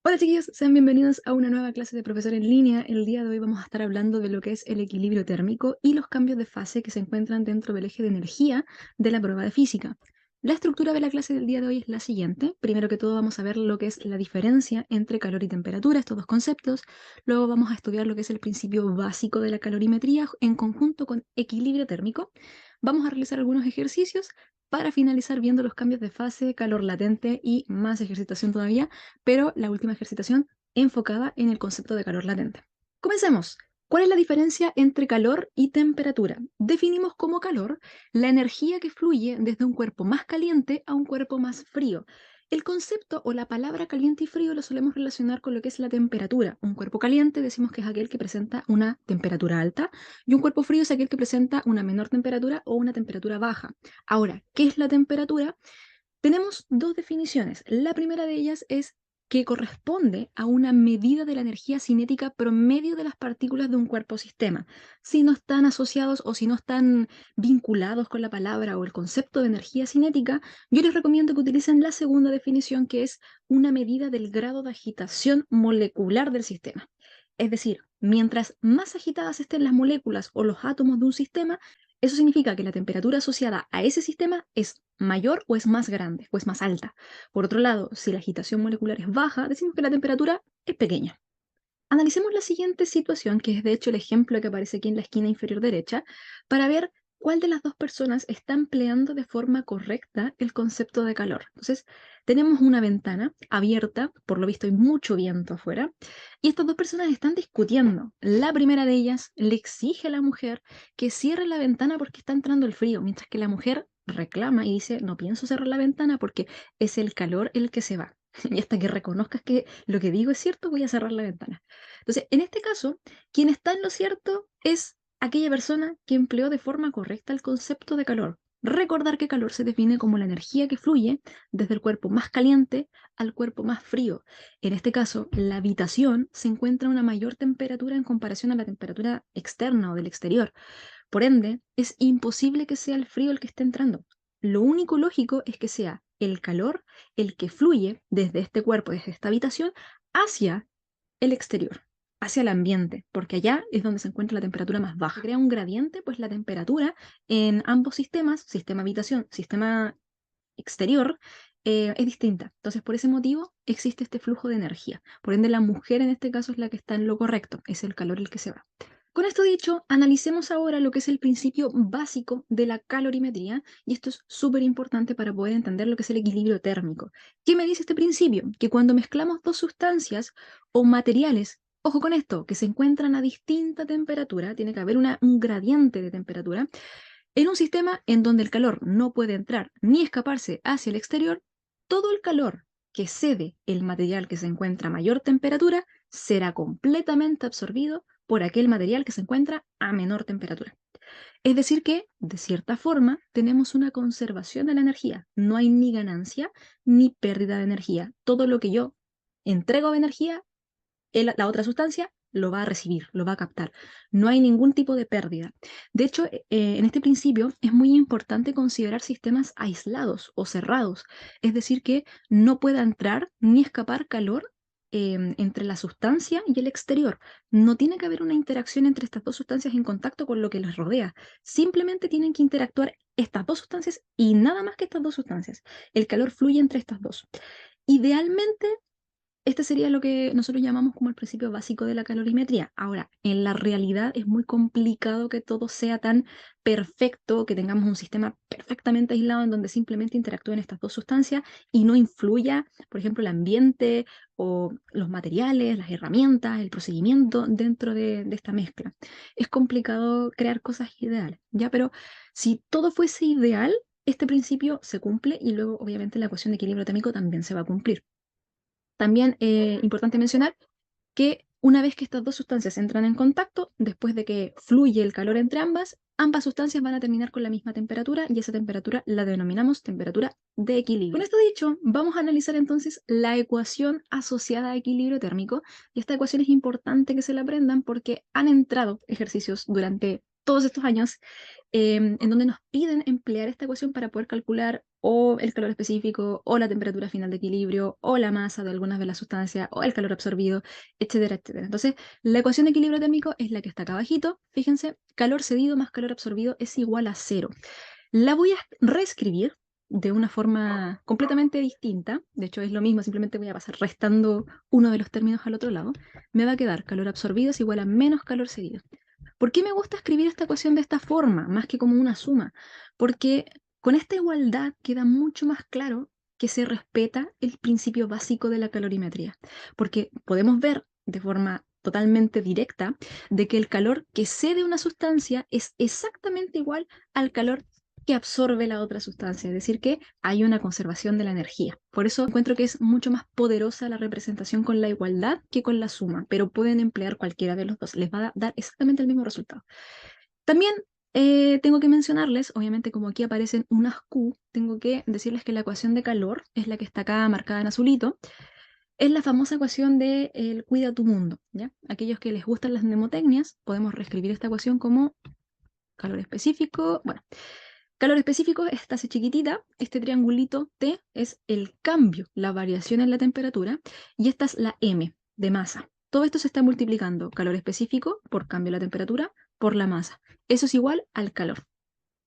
Hola chiquillos, sean bienvenidos a una nueva clase de profesor en línea. El día de hoy vamos a estar hablando de lo que es el equilibrio térmico y los cambios de fase que se encuentran dentro del eje de energía de la prueba de física. La estructura de la clase del día de hoy es la siguiente. Primero que todo vamos a ver lo que es la diferencia entre calor y temperatura, estos dos conceptos. Luego vamos a estudiar lo que es el principio básico de la calorimetría en conjunto con equilibrio térmico. Vamos a realizar algunos ejercicios para finalizar viendo los cambios de fase, calor latente y más ejercitación todavía, pero la última ejercitación enfocada en el concepto de calor latente. Comencemos. ¿Cuál es la diferencia entre calor y temperatura? Definimos como calor la energía que fluye desde un cuerpo más caliente a un cuerpo más frío. El concepto o la palabra caliente y frío lo solemos relacionar con lo que es la temperatura. Un cuerpo caliente decimos que es aquel que presenta una temperatura alta y un cuerpo frío es aquel que presenta una menor temperatura o una temperatura baja. Ahora, ¿qué es la temperatura? Tenemos dos definiciones. La primera de ellas es que corresponde a una medida de la energía cinética promedio de las partículas de un cuerpo o sistema. Si no están asociados o si no están vinculados con la palabra o el concepto de energía cinética, yo les recomiendo que utilicen la segunda definición, que es una medida del grado de agitación molecular del sistema. Es decir, mientras más agitadas estén las moléculas o los átomos de un sistema, eso significa que la temperatura asociada a ese sistema es mayor o es más grande o es más alta. Por otro lado, si la agitación molecular es baja, decimos que la temperatura es pequeña. Analicemos la siguiente situación, que es de hecho el ejemplo que aparece aquí en la esquina inferior derecha, para ver cuál de las dos personas está empleando de forma correcta el concepto de calor. Entonces, tenemos una ventana abierta, por lo visto hay mucho viento afuera, y estas dos personas están discutiendo. La primera de ellas le exige a la mujer que cierre la ventana porque está entrando el frío, mientras que la mujer reclama y dice, no pienso cerrar la ventana porque es el calor el que se va. Y hasta que reconozcas que lo que digo es cierto, voy a cerrar la ventana. Entonces, en este caso, quien está en lo cierto es aquella persona que empleó de forma correcta el concepto de calor. Recordar que calor se define como la energía que fluye desde el cuerpo más caliente al cuerpo más frío. En este caso, la habitación se encuentra a una mayor temperatura en comparación a la temperatura externa o del exterior. Por ende, es imposible que sea el frío el que esté entrando. Lo único lógico es que sea el calor el que fluye desde este cuerpo, desde esta habitación, hacia el exterior, hacia el ambiente, porque allá es donde se encuentra la temperatura más baja. Crea un gradiente, pues la temperatura en ambos sistemas, sistema habitación, sistema exterior, es distinta. Entonces, por ese motivo existe este flujo de energía. Por ende, la mujer en este caso es la que está en lo correcto, es el calor el que se va. Con esto dicho, analicemos ahora lo que es el principio básico de la calorimetría, y esto es súper importante para poder entender lo que es el equilibrio térmico. ¿Qué me dice este principio? Que cuando mezclamos dos sustancias o materiales, ojo con esto, que se encuentran a distinta temperatura, tiene que haber un gradiente de temperatura, en un sistema en donde el calor no puede entrar ni escaparse hacia el exterior, todo el calor que cede el material que se encuentra a mayor temperatura será completamente absorbido por aquel material que se encuentra a menor temperatura. Es decir que, de cierta forma, tenemos una conservación de la energía. No hay ni ganancia ni pérdida de energía. Todo lo que yo entrego de energía, la otra sustancia lo va a recibir, lo va a captar. No hay ningún tipo de pérdida. De hecho, en este principio es muy importante considerar sistemas aislados o cerrados, es decir, que no pueda entrar ni escapar calor entre la sustancia y el exterior. No tiene que haber una interacción entre estas dos sustancias en contacto con lo que les rodea. Simplemente tienen que interactuar estas dos sustancias y nada más que estas dos sustancias. El calor fluye entre estas dos. Idealmente, este sería lo que nosotros llamamos como el principio básico de la calorimetría. Ahora, en la realidad es muy complicado que todo sea tan perfecto, que tengamos un sistema perfectamente aislado en donde simplemente interactúen estas dos sustancias y no influya, por ejemplo, el ambiente o los materiales, las herramientas, el procedimiento dentro de esta mezcla. Es complicado crear cosas ideales, ¿ya? Pero si todo fuese ideal, este principio se cumple y luego, obviamente, la ecuación de equilibrio térmico también se va a cumplir. También importante mencionar que una vez que estas dos sustancias entran en contacto, después de que fluye el calor entre ambas, ambas sustancias van a terminar con la misma temperatura y esa temperatura la denominamos temperatura de equilibrio. Con esto dicho, vamos a analizar entonces la ecuación asociada a equilibrio térmico, y esta ecuación es importante que se la aprendan porque han entrado ejercicios durante todos estos años en donde nos piden emplear esta ecuación para poder calcular o el calor específico, o la temperatura final de equilibrio, o la masa de algunas de las sustancias, o el calor absorbido, etcétera, etcétera. Entonces, la ecuación de equilibrio térmico es la que está acá abajito. Fíjense, calor cedido más calor absorbido es igual a 0. La voy a reescribir de una forma completamente distinta. De hecho, es lo mismo, simplemente voy a pasar restando uno de los términos al otro lado. Me va a quedar calor absorbido es igual a menos calor cedido. ¿Por qué me gusta escribir esta ecuación de esta forma, más que como una suma? Porque con esta igualdad queda mucho más claro que se respeta el principio básico de la calorimetría. Porque podemos ver de forma totalmente directa de que el calor que cede una sustancia es exactamente igual al calor que absorbe la otra sustancia, es decir, que hay una conservación de la energía. Por eso encuentro que es mucho más poderosa la representación con la igualdad que con la suma, pero pueden emplear cualquiera de los dos, les va a dar exactamente el mismo resultado. También tengo que mencionarles, obviamente como aquí aparecen unas Q, tengo que decirles que la ecuación de calor es la que está acá marcada en azulito, es la famosa ecuación de el cuida tu mundo, ¿ya? Aquellos que les gustan las mnemotecnias, podemos reescribir esta ecuación como calor específico, bueno, calor específico, esta hace chiquitita, este triangulito T es el cambio, la variación en la temperatura, y esta es la M de masa. Todo esto se está multiplicando, calor específico por cambio de la temperatura por la masa. Eso es igual al calor.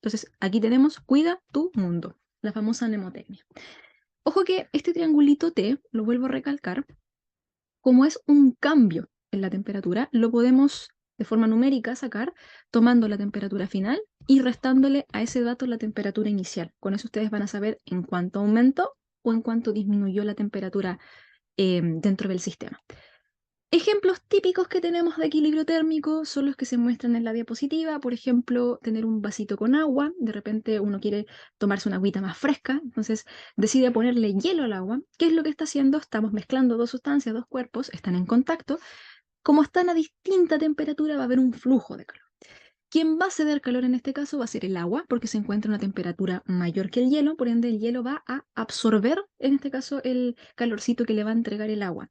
Entonces, aquí tenemos cuida tu mundo, la famosa mnemotecnia. Ojo que este triangulito T, lo vuelvo a recalcar, como es un cambio en la temperatura, lo podemos de forma numérica sacar tomando la temperatura final y restándole a ese dato la temperatura inicial. Con eso ustedes van a saber en cuánto aumentó o en cuánto disminuyó la temperatura dentro del sistema. Ejemplos típicos que tenemos de equilibrio térmico son los que se muestran en la diapositiva. Por ejemplo, tener un vasito con agua. De repente uno quiere tomarse una agüita más fresca, entonces decide ponerle hielo al agua. ¿Qué es lo que está haciendo? Estamos mezclando dos sustancias, dos cuerpos, están en contacto. Como están a distinta temperatura, va a haber un flujo de calor. Quien va a ceder calor en este caso va a ser el agua, porque se encuentra a una temperatura mayor que el hielo, por ende el hielo va a absorber, en este caso, el calorcito que le va a entregar el agua.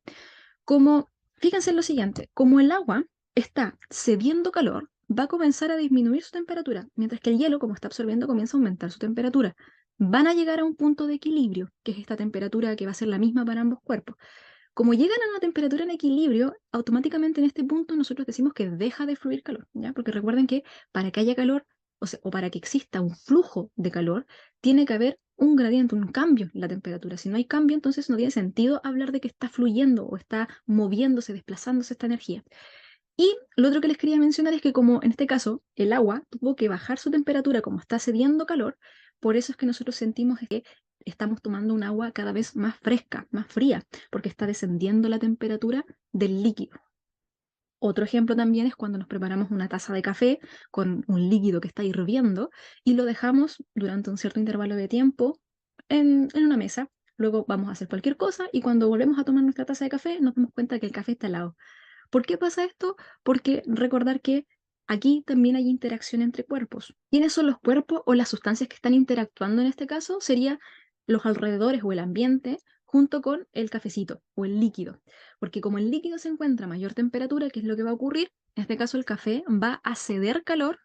Como, fíjense en lo siguiente, como el agua está cediendo calor, va a comenzar a disminuir su temperatura, mientras que el hielo, como está absorbiendo, comienza a aumentar su temperatura. Van a llegar a un punto de equilibrio, que es esta temperatura que va a ser la misma para ambos cuerpos. Como llegan a una temperatura en equilibrio, automáticamente en este punto nosotros decimos que deja de fluir calor, ¿ya? Porque recuerden que para que haya calor, o para que exista un flujo de calor, tiene que haber un gradiente, un cambio en la temperatura. Si no hay cambio, entonces no tiene sentido hablar de que está fluyendo o está moviéndose, desplazándose esta energía. Y lo otro que les quería mencionar es que como en este caso el agua tuvo que bajar su temperatura como está cediendo calor, por eso es que nosotros sentimos que estamos tomando un agua cada vez más fresca, más fría, porque está descendiendo la temperatura del líquido. Otro ejemplo también es cuando nos preparamos una taza de café con un líquido que está hirviendo y lo dejamos durante un cierto intervalo de tiempo en una mesa. Luego vamos a hacer cualquier cosa y cuando volvemos a tomar nuestra taza de café nos damos cuenta que el café está helado. ¿Por qué pasa esto? Porque recordar que aquí también hay interacción entre cuerpos. ¿Quiénes son los cuerpos o las sustancias que están interactuando en este caso? Sería los alrededores o el ambiente junto con el cafecito o el líquido. Porque como el líquido se encuentra a mayor temperatura, ¿qué es lo que va a ocurrir? En este caso el café va a ceder calor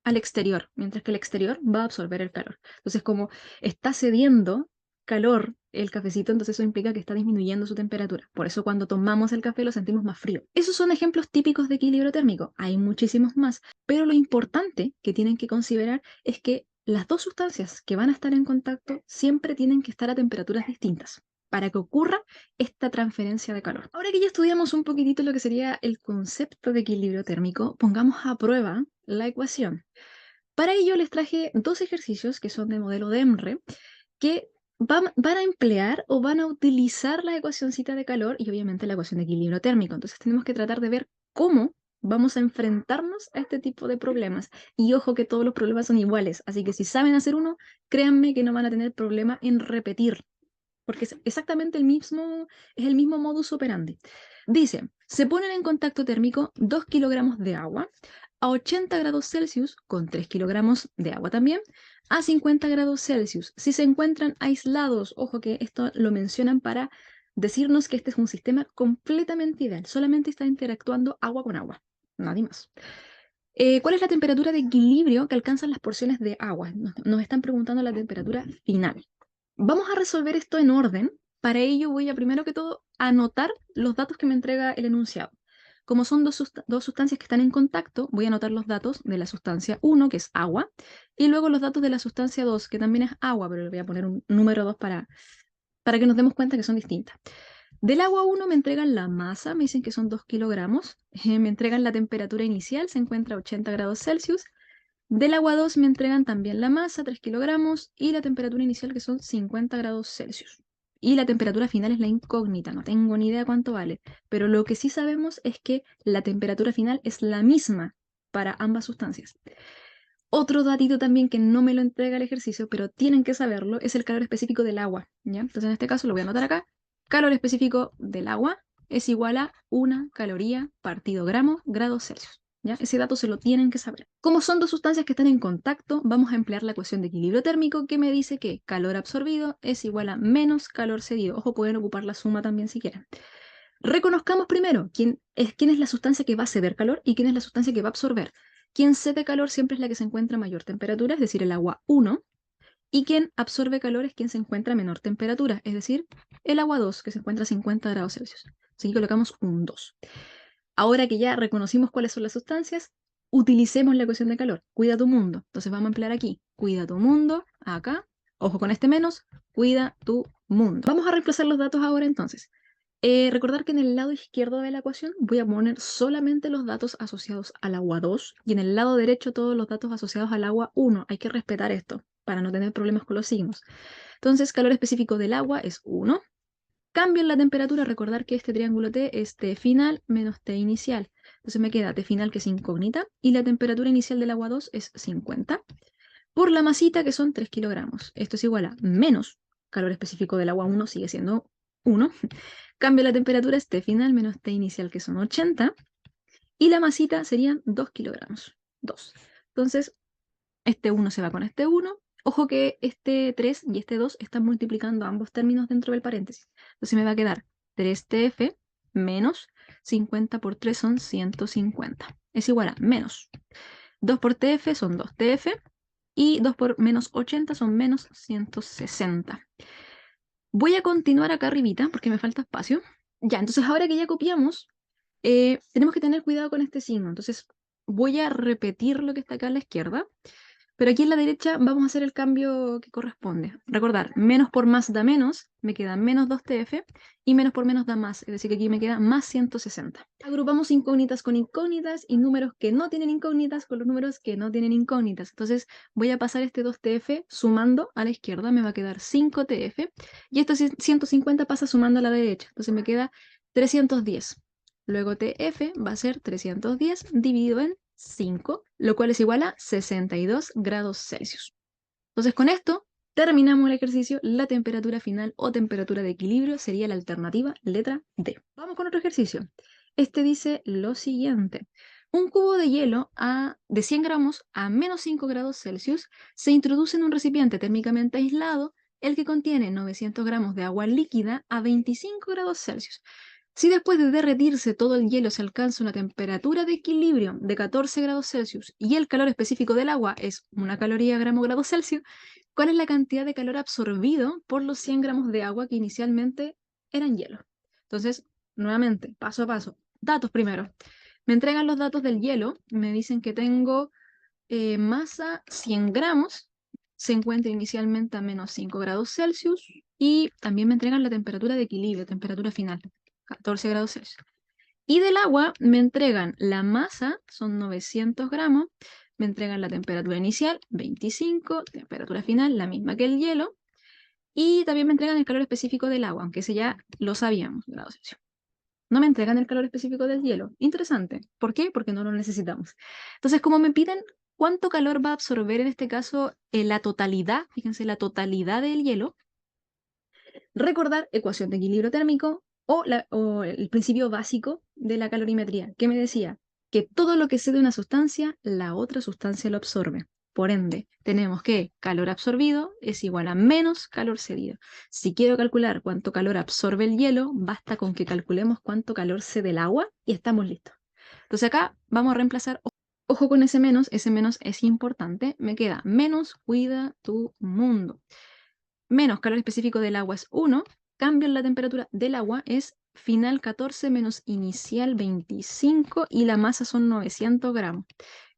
al exterior, mientras que el exterior va a absorber el calor. Entonces, como está cediendo calor el cafecito, entonces eso implica que está disminuyendo su temperatura. Por eso cuando tomamos el café lo sentimos más frío. Esos son ejemplos típicos de equilibrio térmico. Hay muchísimos más, pero lo importante que tienen que considerar es que las dos sustancias que van a estar en contacto siempre tienen que estar a temperaturas distintas para que ocurra esta transferencia de calor. Ahora que ya estudiamos un poquitito lo que sería el concepto de equilibrio térmico, pongamos a prueba la ecuación. Para ello les traje dos ejercicios que son de modelo de EMRE que van a emplear o van a utilizar la ecuacióncita de calor y obviamente la ecuación de equilibrio térmico. Entonces tenemos que tratar de ver cómo vamos a enfrentarnos a este tipo de problemas. Y ojo que todos los problemas son iguales, así que si saben hacer uno, créanme que no van a tener problema en repetir porque es exactamente es el mismo modus operandi. Dice, se ponen en contacto térmico 2 kilogramos de agua a 80 grados Celsius con 3 kilogramos de agua también a 50 grados Celsius. Si se encuentran aislados, ojo que esto lo mencionan para decirnos que este es un sistema completamente ideal, solamente está interactuando agua con agua, nadie más. ¿Cuál es la temperatura de equilibrio que alcanzan las porciones de agua? Nos están preguntando la temperatura final. Vamos a resolver esto en orden. Para ello voy a, primero que todo, anotar los datos que me entrega el enunciado. Como son dos sustancias que están en contacto, voy a anotar los datos de la sustancia 1, que es agua, y luego los datos de la sustancia 2, que también es agua, pero le voy a poner un número 2 para que nos demos cuenta que son distintas. Del agua 1 me entregan la masa, me dicen que son 2 kilogramos, me entregan la temperatura inicial, se encuentra a 80 grados Celsius. Del agua 2 me entregan también la masa, 3 kilogramos, y la temperatura inicial, que son 50 grados Celsius. Y la temperatura final es la incógnita, no tengo ni idea cuánto vale, pero lo que sí sabemos es que la temperatura final es la misma para ambas sustancias. Otro datito también que no me lo entrega el ejercicio, pero tienen que saberlo, es el calor específico del agua, ¿ya? Entonces en este caso lo voy a anotar acá. Calor específico del agua es igual a 1 caloría partido gramo grados Celsius, ¿ya? Ese dato se lo tienen que saber. Como son dos sustancias que están en contacto, vamos a emplear la ecuación de equilibrio térmico que me dice que calor absorbido es igual a menos calor cedido. Ojo, pueden ocupar la suma también si quieren. Reconozcamos primero quién es la sustancia que va a ceder calor y quién es la sustancia que va a absorber. Quien cede calor siempre es la que se encuentra a mayor temperatura, es decir, el agua 1, y quien absorbe calor es quien se encuentra a menor temperatura, es decir, el agua 2, que se encuentra a 50 grados Celsius. Así que colocamos un 2. Ahora que ya reconocimos cuáles son las sustancias, utilicemos la ecuación de calor. Cuida tu mundo. Entonces vamos a emplear aquí, cuida tu mundo, acá, ojo con este menos, cuida tu mundo. Vamos a reemplazar los datos ahora entonces. Recordar que en el lado izquierdo de la ecuación voy a poner solamente los datos asociados al agua 2 y en el lado derecho todos los datos asociados al agua 1. Hay que respetar esto para no tener problemas con los signos. Entonces, calor específico del agua es 1. Cambio en la temperatura, recordar que este triángulo T es T final menos T inicial. Entonces me queda T final, que es incógnita, y la temperatura inicial del agua 2 es 50. Por la masita, que son 3 kilogramos. Esto es igual a menos calor específico del agua 1, sigue siendo 1. Cambio la temperatura, es T final menos T inicial, que son 80. Y la masita serían 2 kilogramos. 2. Entonces, este 1 se va con este 1. Ojo que este 3 y este 2 están multiplicando ambos términos dentro del paréntesis. Entonces me va a quedar 3TF menos 50 por 3 son 150. Es igual a menos 2 por TF son 2TF y 2 por menos 80 son menos 160. Voy a continuar acá arribita porque me falta espacio. Ya, entonces ahora que ya copiamos, tenemos que tener cuidado con este signo. Entonces voy a repetir lo que está acá a la izquierda, pero aquí en la derecha vamos a hacer el cambio que corresponde. Recordar, menos por más da menos, me queda menos 2TF, y menos por menos da más, es decir, que aquí me queda más 160. Agrupamos incógnitas con incógnitas y números que no tienen incógnitas con los números que no tienen incógnitas. Entonces voy a pasar este 2TF sumando a la izquierda, me va a quedar 5TF, y esto 150 pasa sumando a la derecha, entonces me queda 310. Luego TF va a ser 310 dividido en 5, lo cual es igual a 62 grados Celsius. Entonces con esto terminamos el ejercicio. La temperatura final o temperatura de equilibrio sería la alternativa letra D. Vamos con otro ejercicio. Este dice lo siguiente. Un cubo de hielo de 100 gramos a menos 5 grados Celsius se introduce en un recipiente térmicamente aislado, el que contiene 900 gramos de agua líquida a 25 grados Celsius. Si después de derretirse todo el hielo se alcanza una temperatura de equilibrio de 14 grados Celsius y el calor específico del agua es 1 caloría gramo grado Celsius, ¿cuál es la cantidad de calor absorbido por los 100 gramos de agua que inicialmente eran hielo? Entonces, nuevamente, paso a paso. Datos primero. Me entregan los datos del hielo, me dicen que tengo masa 100 gramos, se encuentra inicialmente a menos 5 grados Celsius y también me entregan la temperatura de equilibrio, temperatura final. 14 grados Celsius. Y del agua me entregan la masa, son 900 gramos, me entregan la temperatura inicial, 25, temperatura final, la misma que el hielo, y también me entregan el calor específico del agua, aunque ese ya lo sabíamos, grados Celsius. No me entregan el calor específico del hielo. Interesante. ¿Por qué? Porque no lo necesitamos. Entonces, como me piden cuánto calor va a absorber en este caso la totalidad, fíjense, la totalidad del hielo, recordar ecuación de equilibrio térmico o el principio básico de la calorimetría, que me decía que todo lo que cede una sustancia, la otra sustancia lo absorbe. Por ende, tenemos que calor absorbido es igual a menos calor cedido. Si quiero calcular cuánto calor absorbe el hielo, basta con que calculemos cuánto calor cede el agua y estamos listos. Entonces acá vamos a reemplazar Ojo con ese menos es importante. Me queda menos cuida tu mundo. Menos calor específico del agua es 1. Cambio en la temperatura del agua es final 14 menos inicial 25 y la masa son 900 gramos.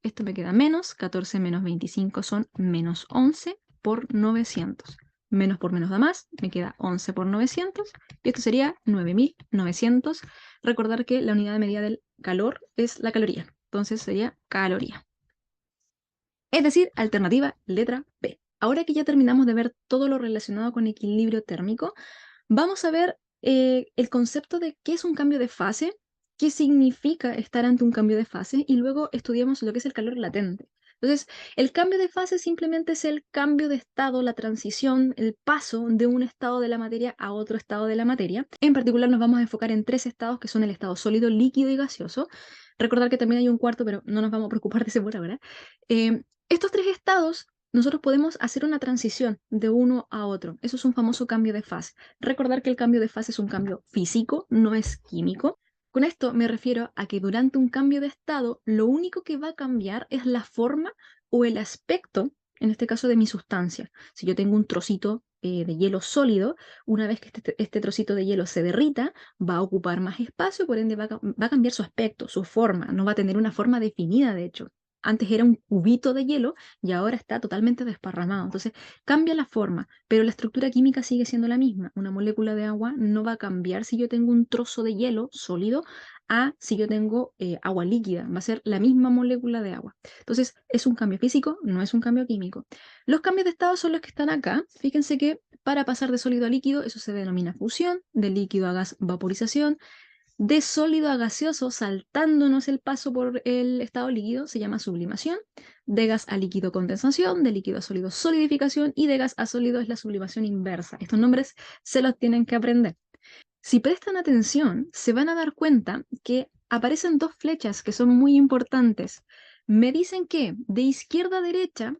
Esto me queda menos, 14 menos 25 son menos 11 por 900. Menos por menos da más, me queda 11 por 900 y esto sería 9900. Recordar que la unidad de medida del calor es la caloría, entonces sería caloría. Es decir, alternativa letra B. Ahora que ya terminamos de ver todo lo relacionado con equilibrio térmico, vamos a ver el concepto de qué es un cambio de fase, qué significa estar ante un cambio de fase y luego estudiamos lo que es el calor latente. Entonces, el cambio de fase simplemente es el cambio de estado, la transición, el paso de un estado de la materia a otro estado de la materia. En particular nos vamos a enfocar en 3 estados que son el estado sólido, líquido y gaseoso. Recordar que también hay un cuarto, pero no nos vamos a preocupar de ese por ahora. Estos 3 estados nosotros podemos hacer una transición de uno a otro. Eso es un famoso cambio de fase. Recordar que el cambio de fase es un cambio físico, no es químico. Con esto me refiero a que durante un cambio de estado, lo único que va a cambiar es la forma o el aspecto, en este caso de mi sustancia. Si yo tengo un trocito de hielo sólido, una vez que este trocito de hielo se derrita, va a ocupar más espacio, por ende va a cambiar su aspecto, su forma, no va a tener una forma definida, de hecho. Antes era un cubito de hielo y ahora está totalmente desparramado. Entonces cambia la forma, pero la estructura química sigue siendo la misma. Una molécula de agua no va a cambiar si yo tengo un trozo de hielo sólido a si yo tengo agua líquida. Va a ser la misma molécula de agua. Entonces es un cambio físico, no es un cambio químico. Los cambios de estado son los que están acá. Fíjense que para pasar de sólido a líquido, eso se denomina fusión, de líquido a gas, vaporización. De sólido a gaseoso, saltándonos el paso por el estado líquido, se llama sublimación. De gas a líquido, condensación. De líquido a sólido, solidificación. Y de gas a sólido es la sublimación inversa. Estos nombres se los tienen que aprender. Si prestan atención, se van a dar cuenta que aparecen 2 flechas que son muy importantes. Me dicen que de izquierda a derecha,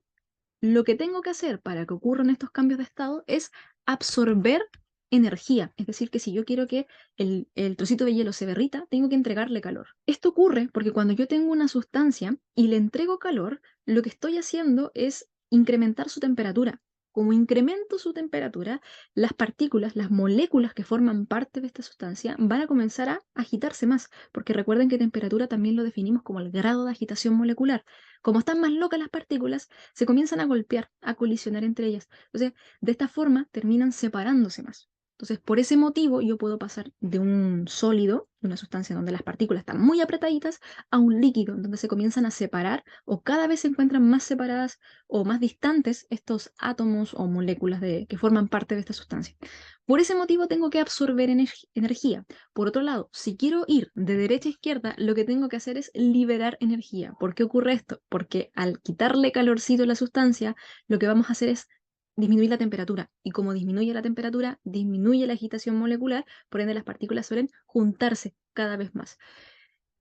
lo que tengo que hacer para que ocurran estos cambios de estado es absorber energía. Es decir, que si yo quiero que el trocito de hielo se derrita, tengo que entregarle calor. Esto ocurre porque cuando yo tengo una sustancia y le entrego calor, lo que estoy haciendo es incrementar su temperatura. Como incremento su temperatura, las partículas, las moléculas que forman parte de esta sustancia van a comenzar a agitarse más, porque recuerden que temperatura también lo definimos como el grado de agitación molecular. Como están más locas las partículas, se comienzan a golpear, a colisionar entre ellas. Entonces, de esta forma terminan separándose más. Entonces, por ese motivo, yo puedo pasar de un sólido, una sustancia donde las partículas están muy apretaditas, a un líquido, donde se comienzan a separar o cada vez se encuentran más separadas o más distantes estos átomos o moléculas que forman parte de esta sustancia. Por ese motivo, tengo que absorber energía. Por otro lado, si quiero ir de derecha a izquierda, lo que tengo que hacer es liberar energía. ¿Por qué ocurre esto? Porque al quitarle calorcito a la sustancia, lo que vamos a hacer es disminuir la temperatura. Y como disminuye la temperatura, disminuye la agitación molecular, por ende las partículas suelen juntarse cada vez más.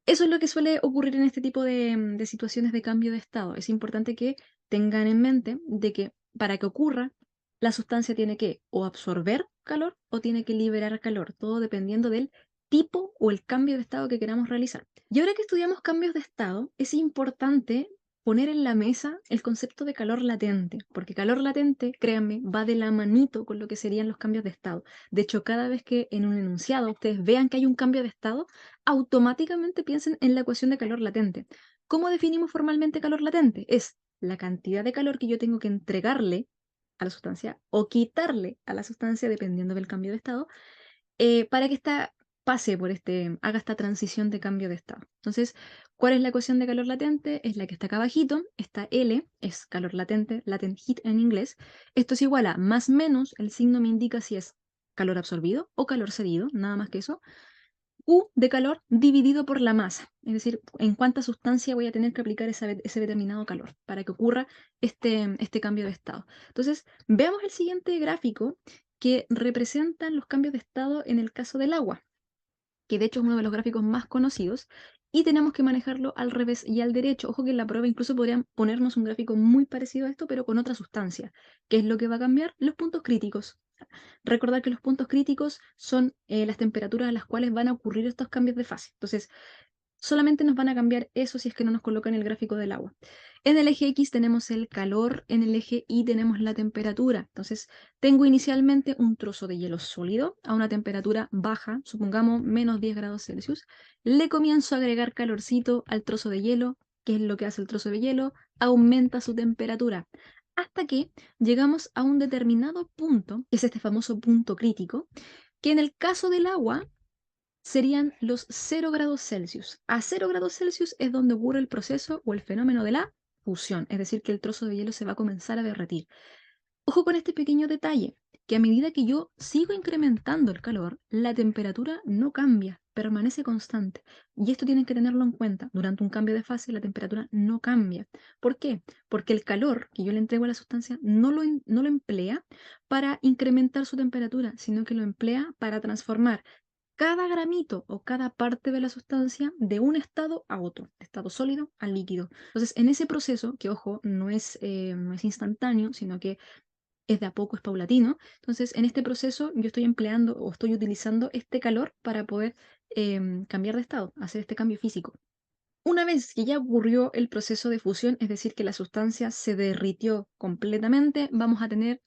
Eso es lo que suele ocurrir en este tipo de situaciones de cambio de estado. Es importante que tengan en mente de que para que ocurra, la sustancia tiene que o absorber calor o tiene que liberar calor, todo dependiendo del tipo o el cambio de estado que queramos realizar. Y ahora que estudiamos cambios de estado, es importante poner en la mesa el concepto de calor latente, porque calor latente, créanme, va de la manito con lo que serían los cambios de estado. De hecho, cada vez que en un enunciado ustedes vean que hay un cambio de estado, automáticamente piensen en la ecuación de calor latente. ¿Cómo definimos formalmente calor latente? Es la cantidad de calor que yo tengo que entregarle a la sustancia o quitarle a la sustancia dependiendo del cambio de estado para que esta pase por haga esta transición de cambio de estado. Entonces, ¿cuál es la ecuación de calor latente? Es la que está acá abajito. Esta L es calor latente, latent heat en inglés. Esto es igual a más menos, el signo me indica si es calor absorbido o calor cedido, nada más que eso. U de calor dividido por la masa, es decir, en cuánta sustancia voy a tener que aplicar ese determinado calor para que ocurra este cambio de estado. Entonces, veamos el siguiente gráfico que representa los cambios de estado en el caso del agua, que de hecho es uno de los gráficos más conocidos, y tenemos que manejarlo al revés y al derecho. Ojo que en la prueba incluso podrían ponernos un gráfico muy parecido a esto, pero con otra sustancia. ¿Qué es lo que va a cambiar? Los puntos críticos. Recordar que los puntos críticos son las temperaturas a las cuales van a ocurrir estos cambios de fase. Entonces, Solamente nos van a cambiar eso si es que no nos colocan el gráfico del agua. En el eje X tenemos el calor, en el eje Y tenemos la temperatura. Entonces, tengo inicialmente un trozo de hielo sólido a una temperatura baja, supongamos menos 10 grados Celsius. Le comienzo a agregar calorcito al trozo de hielo. ¿Qué es lo que hace el trozo de hielo? Aumenta su temperatura. Hasta que llegamos a un determinado punto, que es este famoso punto crítico, que en el caso del agua serían los 0 grados Celsius. A 0 grados Celsius es donde ocurre el proceso o el fenómeno de la fusión, es decir, que el trozo de hielo se va a comenzar a derretir. Ojo con este pequeño detalle, que a medida que yo sigo incrementando el calor, la temperatura no cambia, permanece constante. Y esto tienen que tenerlo en cuenta. Durante un cambio de fase, la temperatura no cambia. ¿Por qué? Porque el calor que yo le entrego a la sustancia no lo emplea para incrementar su temperatura, sino que lo emplea para transformar cada gramito o cada parte de la sustancia de un estado a otro, de estado sólido a líquido. Entonces, en ese proceso, que ojo, no es instantáneo, sino que es de a poco, es paulatino. Entonces, en este proceso yo estoy empleando o estoy utilizando este calor para poder cambiar de estado, hacer este cambio físico. Una vez que ya ocurrió el proceso de fusión, es decir, que la sustancia se derritió completamente, vamos a tener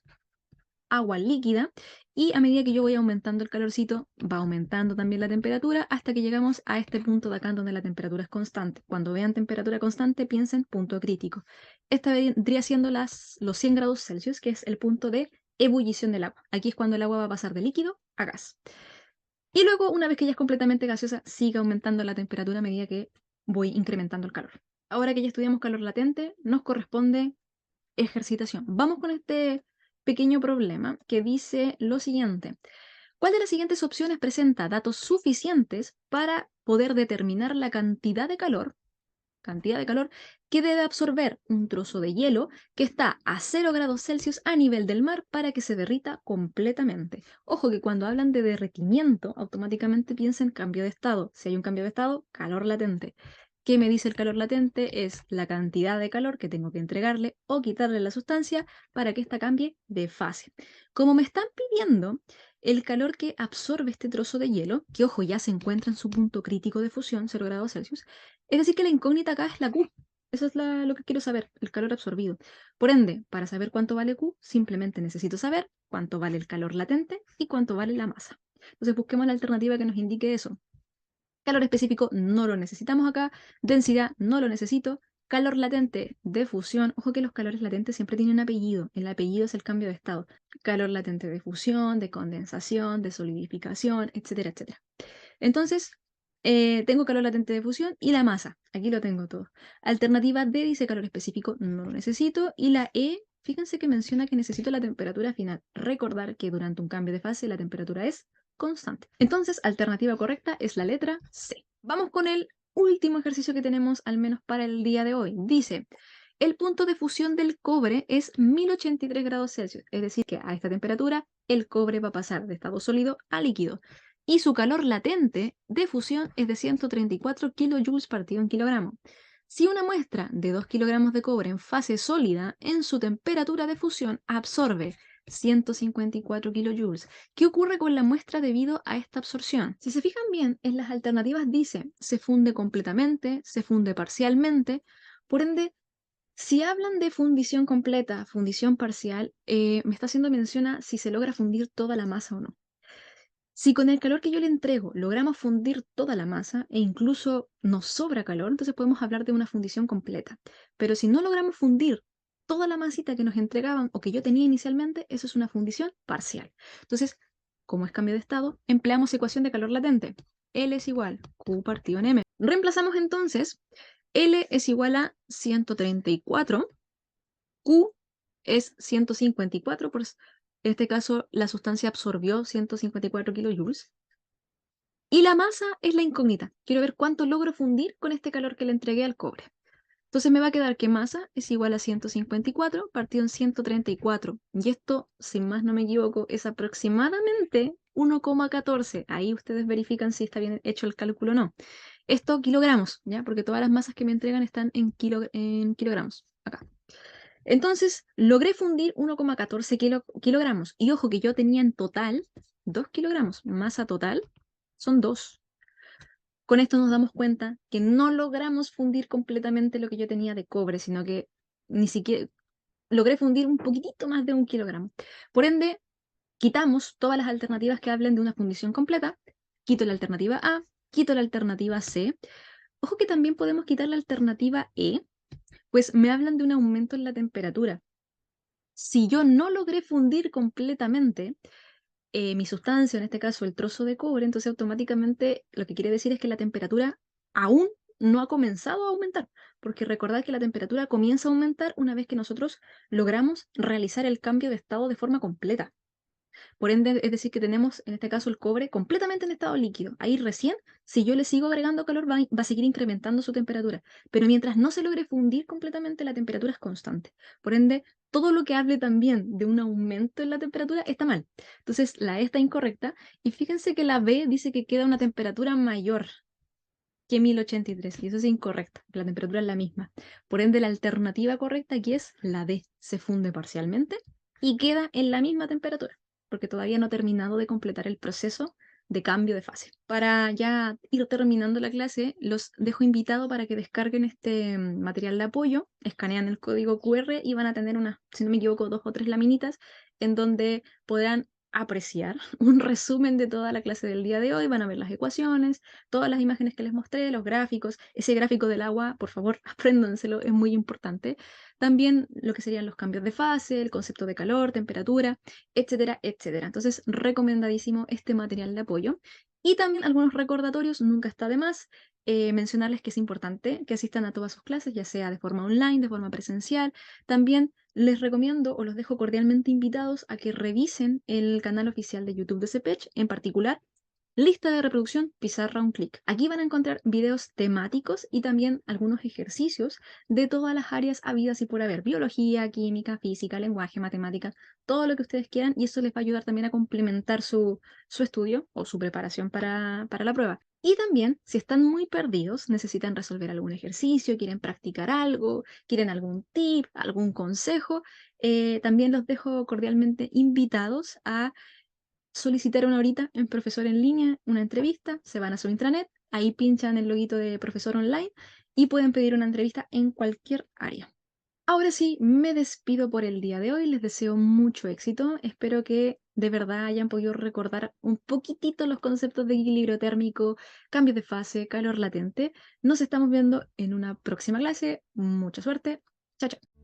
agua líquida y a medida que yo voy aumentando el calorcito, va aumentando también la temperatura hasta que llegamos a este punto de acá donde la temperatura es constante. Cuando vean temperatura constante, piensen punto crítico. Esta vendría siendo los 100 grados Celsius, que es el punto de ebullición del agua. Aquí es cuando el agua va a pasar de líquido a gas. Y luego, una vez que ya es completamente gaseosa, sigue aumentando la temperatura a medida que voy incrementando el calor. Ahora que ya estudiamos calor latente, nos corresponde ejercitación. Vamos con este pequeño problema que dice lo siguiente. ¿Cuál de las siguientes opciones presenta datos suficientes para poder determinar la cantidad de calor que debe absorber un trozo de hielo que está a 0 grados Celsius a nivel del mar para que se derrita completamente? Ojo que cuando hablan de derretimiento, automáticamente piensen cambio de estado. Si hay un cambio de estado, calor latente. ¿Qué me dice el calor latente? Es la cantidad de calor que tengo que entregarle o quitarle a la sustancia para que ésta cambie de fase. Como me están pidiendo el calor que absorbe este trozo de hielo, que ojo ya se encuentra en su punto crítico de fusión, 0 grados Celsius, es decir que la incógnita acá es la Q. Eso es lo que quiero saber, el calor absorbido. Por ende, para saber cuánto vale Q, simplemente necesito saber cuánto vale el calor latente y cuánto vale la masa. Entonces busquemos la alternativa que nos indique eso. Calor específico no lo necesitamos acá, densidad no lo necesito, calor latente de fusión, ojo que los calores latentes siempre tienen un apellido, el apellido es el cambio de estado, calor latente de fusión, de condensación, de solidificación, etcétera, etcétera. Entonces, tengo calor latente de fusión y la masa, aquí lo tengo todo. Alternativa D dice calor específico, no lo necesito, y la E, fíjense que menciona que necesito la temperatura final. Recordar que durante un cambio de fase la temperatura es constante. Entonces, alternativa correcta es la letra C. Vamos con el último ejercicio que tenemos, al menos para el día de hoy. Dice, el punto de fusión del cobre es 1083 grados Celsius, es decir, que a esta temperatura el cobre va a pasar de estado sólido a líquido. Y su calor latente de fusión es de 134 kilojoules partido en kilogramo. Si una muestra de 2 kilogramos de cobre en fase sólida, en su temperatura de fusión absorbe 154 kilojoules. ¿Qué ocurre con la muestra debido a esta absorción? Si se fijan bien, en las alternativas dice se funde completamente, se funde parcialmente. Por ende, si hablan de fundición completa, fundición parcial, me está haciendo mención a si se logra fundir toda la masa o no. Si con el calor que yo le entrego logramos fundir toda la masa e incluso nos sobra calor, entonces podemos hablar de una fundición completa. Pero si no logramos fundir toda la masita que nos entregaban o que yo tenía inicialmente, eso es una fundición parcial. Entonces, como es cambio de estado, empleamos ecuación de calor latente. L es igual Q partido en M. Reemplazamos entonces, L es igual a 134, Q es 154, en este caso la sustancia absorbió 154 kilojoules. Y la masa es la incógnita. Quiero ver cuánto logro fundir con este calor que le entregué al cobre. Entonces me va a quedar que masa es igual a 154 partido en 134. Y esto, sin más no me equivoco, es aproximadamente 1,14. Ahí ustedes verifican si está bien hecho el cálculo o no. Esto kilogramos, ¿ya? Porque todas las masas que me entregan están en kilogramos. Acá. Entonces, logré fundir 1,14 kilogramos. Y ojo que yo tenía en total 2 kilogramos. Masa total son 2. Con esto nos damos cuenta que no logramos fundir completamente lo que yo tenía de cobre, sino que ni siquiera logré fundir un poquitito más de 1 kilogramo. Por ende, quitamos todas las alternativas que hablen de una fundición completa, quito la alternativa A, quito la alternativa C. Ojo que también podemos quitar la alternativa E, pues me hablan de un aumento en la temperatura. Si yo no logré fundir completamente mi sustancia, en este caso el trozo de cobre, entonces automáticamente lo que quiere decir es que la temperatura aún no ha comenzado a aumentar, porque recordad que la temperatura comienza a aumentar una vez que nosotros logramos realizar el cambio de estado de forma completa. Por ende, es decir, que tenemos en este caso el cobre completamente en estado líquido. Ahí recién, si yo le sigo agregando calor, va a seguir incrementando su temperatura. Pero mientras no se logre fundir completamente, la temperatura es constante. Por ende, todo lo que hable también de un aumento en la temperatura está mal. Entonces, la E está incorrecta. Y fíjense que la B dice que queda una temperatura mayor que 1083, y eso es incorrecto, la temperatura es la misma. Por ende, la alternativa correcta aquí es la D, se funde parcialmente y queda en la misma temperatura, porque todavía no ha terminado de completar el proceso de cambio de fase. Para ya ir terminando la clase, los dejo invitados para que descarguen este material de apoyo, escanean el código QR y van a tener unas, si no me equivoco, 2 o 3 laminitas en donde podrán apreciar un resumen de toda la clase del día de hoy, van a ver las ecuaciones, todas las imágenes que les mostré, los gráficos, ese gráfico del agua, por favor, apréndanselo, es muy importante. También lo que serían los cambios de fase, el concepto de calor, temperatura, etcétera, etcétera. Entonces, recomendadísimo este material de apoyo. Y también algunos recordatorios, nunca está de más. Mencionarles que es importante que asistan a todas sus clases, ya sea de forma online, de forma presencial. También les recomiendo o los dejo cordialmente invitados a que revisen el canal oficial de YouTube de CEPECH, en particular lista de reproducción, pizarra un clic. Aquí van a encontrar videos temáticos y también algunos ejercicios de todas las áreas habidas y por haber. Biología, química, física, lenguaje, matemática, todo lo que ustedes quieran, y eso les va a ayudar también a complementar su estudio o su preparación para la prueba. Y también, si están muy perdidos, necesitan resolver algún ejercicio, quieren practicar algo, quieren algún tip, algún consejo, también los dejo cordialmente invitados a solicitar una horita en Profesor en Línea, una entrevista, se van a su intranet, ahí pinchan el loguito de Profesor Online y pueden pedir una entrevista en cualquier área. Ahora sí, me despido por el día de hoy, les deseo mucho éxito, espero que de verdad hayan podido recordar un poquitito los conceptos de equilibrio térmico, cambios de fase, calor latente. Nos estamos viendo en una próxima clase, mucha suerte, chao, chao.